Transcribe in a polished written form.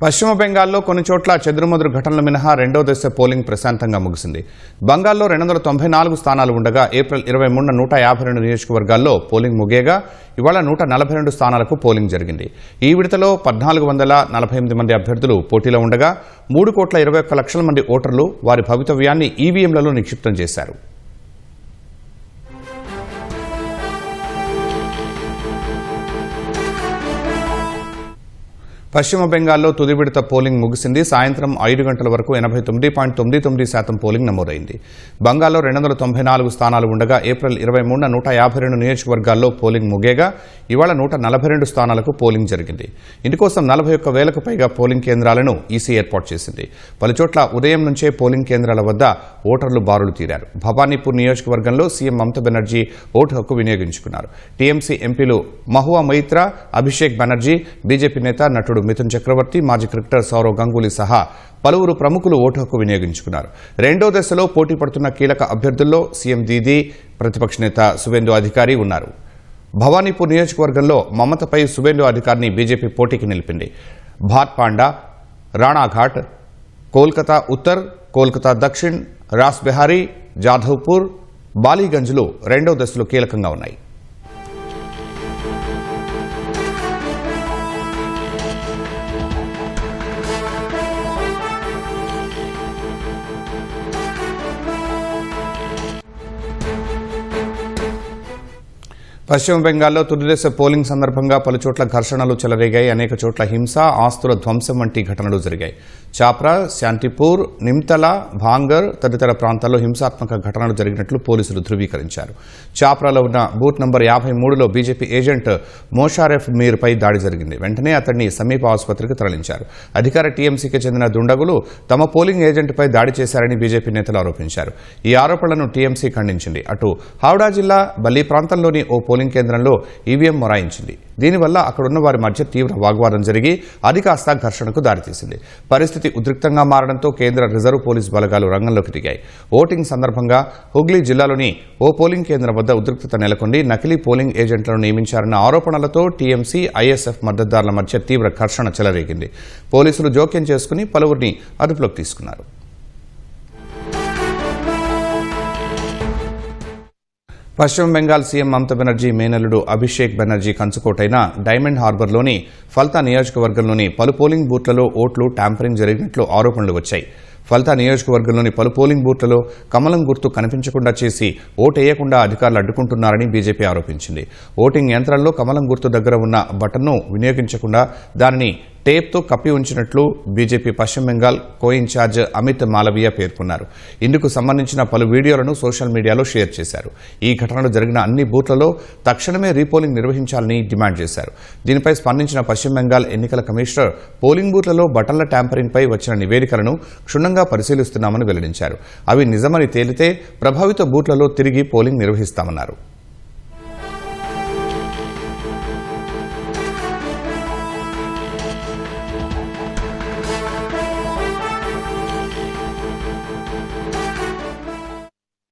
పశ్చిమ బెంగాల్లో కొన్ని చోట్ల చెదురుమదురు ఘటనలు మినహా రెండో దశ పోలింగ్ ప్రశాంతంగా ముగిసింది. బంగాల్లో 294 స్థానాలు ఉండగా ఏప్రిల్ 23న 152 నియోజకవర్గాల్లో పోలింగ్ ముగియగా ఇవాళ 142 స్థానాలకు పోలింగ్ జరిగింది. ఈ విడతలో 1448 మంది అభ్యర్థులు పోటీలో ఉండగా 3,21,00,000 మంది ఓటర్లు వారి భవితవ్యాన్ని ఈవీఎంలలో నిక్షిప్తం చేశారు. పశ్చిమ బెంగాల్లో తుది విడత పోలింగ్ ముగిసింది. సాయంత్రం 5 గంటల వరకు 89.99% పోలింగ్ నమోదైంది. బంగాల్లో 294 స్థానాలు ఉండగా ఏప్రిల్ 23న 152 నియోజకవర్గాల్లో పోలింగ్ ముగియగా ఇవాళ 142 స్థానాలకు పోలింగ్ జరిగింది. ఇందుకోసం 41,000కు పైగా పోలింగ్ కేంద్రాలను ఈసీ ఏర్పాటు చేసింది. పలుచోట్ల ఉదయం నుంచే పోలింగ్ కేంద్రాల వద్ద ఓటర్లు బారులు తీరారు. భవానీపూర్ నియోజకవర్గంలో సీఎం మమతా బెనర్జీ ఓటు హక్కు వినియోగించుకున్నారు. టీఎంసీ ఎంపీలు మహువా మొయిత్రా, అభిషేక్ బెనర్జీ, బీజేపీ నేత నటుడు మిథున్ చక్రవర్తి, మాజీ క్రికెటర్ సౌరవ్ గంగూలీ సహా పలువురు ప్రముఖులు ఓటు హక్కు వినియోగించుకున్నారు. రెండో దశలో పోటీ పడుతున్న కీలక అభ్యర్థుల్లో సీఎం దీదీ, ప్రతిపక్ష నేత సువేందు అధికారి ఉన్నారు. భవానీపూర్ నియోజకవర్గంలో మమతపై సువేందు అధికారిని బీజేపీ పోటీకి నిలిపింది. భాత్పాండా, రాణాఘాట్, కోల్కతా ఉత్తర్, కోల్కతా దక్షిణ్, రాస్ బెహారీ, జాధవ్పూర్, బాలీగంజ్లు రెండో దశలో కీలకంగా ఉన్నాయి. పశ్చిమ బెంగాల్లో తుది దశ పోలింగ్ సందర్భంగా పలుచోట్ల ఘర్షణలు చెలరేగాయి. అనేక చోట్ల హింస, ఆస్తుల ధ్వంసం వంటి ఘటనలు జరిగాయి. చాప్రా, శాంతిపూర్, నిమ్తలా, భాంగర్ తదితర ప్రాంతాల్లో హింసాత్మక ఘటనలు జరిగినట్లు పోలీసులు ధృవీకరించారు. చాప్రాలో ఉన్న బూత్ నంబర్ 53లో బీజేపీ ఏజెంట్ మోషారెఫ్ మీర్పై దాడి జరిగింది. వెంటనే అతడిని సమీప ఆసుపత్రికి తరలించారు. అధికార టీఎంసీకి చెందిన దుండగులు తమ పోలింగ్ ఏజెంట్పై దాడి చేశారని బీజేపీ నేతలు ఆరోపించారు. ఈ ఆరోపణలను టీఎంసీ ఖండించింది. అటు హౌడా జిల్లా బల్లి ప్రాంతంలోని ఓ పోలింగ్ కేంద్రంలో ఈవీఎం మొరాయించింది. దీనివల్ల అక్కడున్న వారి మధ్య తీవ్ర వాగ్వాదం జరిగి అది కాస్త ఘర్షణకు దారితీసింది. పరిస్థితి ఉద్రిక్తంగా మారడంతో కేంద్ర రిజర్వ్ పోలీసు బలగాలు రంగంలోకి దిగాయి. ఓటింగ్ సందర్భంగా హుగ్లీ జిల్లాలోని ఓ పోలింగ్ కేంద్రం వద్ద ఉద్రిక్తత నెలకొంది. నకిలీ పోలింగ్ ఏజెంట్లను నియమించారన్న ఆరోపణలతో టీఎంసీ, ఐఎస్ఎఫ్ మద్దతుదారుల మధ్య తీవ్ర ఘర్షణ చెలరేగింది. పోలీసులు జోక్యం చేసుకుని పలువురిని అదుపులోకి తీసుకున్నారు. పశ్చిమ బెంగాల్ సీఎం మమతా బెనర్జీ మేనల్లుడు అభిషేక్ బెనర్జీ కంచుకోటైన డైమండ్ హార్బర్లోని ఫల్తా నియోజకవర్గంలోని పలు పోలింగ్ బూత్లలో ఓట్లు ట్యాంపరింగ్ జరిగినట్లు ఆరోపణలు వచ్చాయి. ఫల్తా నియోజకవర్గంలోని పలు పోలింగ్ బూత్లలో కమలం గుర్తు కనిపించకుండా చేసి ఓటేయకుండా అధికారులు అడ్డుకుంటున్నారని బీజేపీ ఆరోపించింది. ఓటింగ్ యంత్రంలో కమలం గుర్తు దగ్గర ఉన్న బటన్ను వినియోగించకుండా దానిని టేప్తో కప్పి ఉంచినట్లు బీజేపీ పశ్చిమ బెంగాల్ కో ఇన్ఛార్జ్ అమిత్ మాలవీయ పేర్కొన్నారు. ఇందుకు సంబంధించిన పలు వీడియోలను సోషల్ మీడియాలో షేర్ చేశారు. ఈ ఘటనలు జరిగిన అన్ని బూత్లలో తక్షణమే రీపోలింగ్ నిర్వహించాలని డిమాండ్ చేశారు. దీనిపై స్పందించిన పశ్చిమ బెంగాల్ ఎన్నికల కమిషనర్ పోలింగ్ బూత్లలో బటన్ల ట్యాంపరింగ్పై వచ్చిన నివేదికలను క్షుణ్ణంగా పరిశీలిస్తున్నామని వెల్లడించారు. అవి నిజమని తేలితే ప్రభావిత బూత్లలో తిరిగి పోలింగ్ నిర్వహిస్తామన్నారు.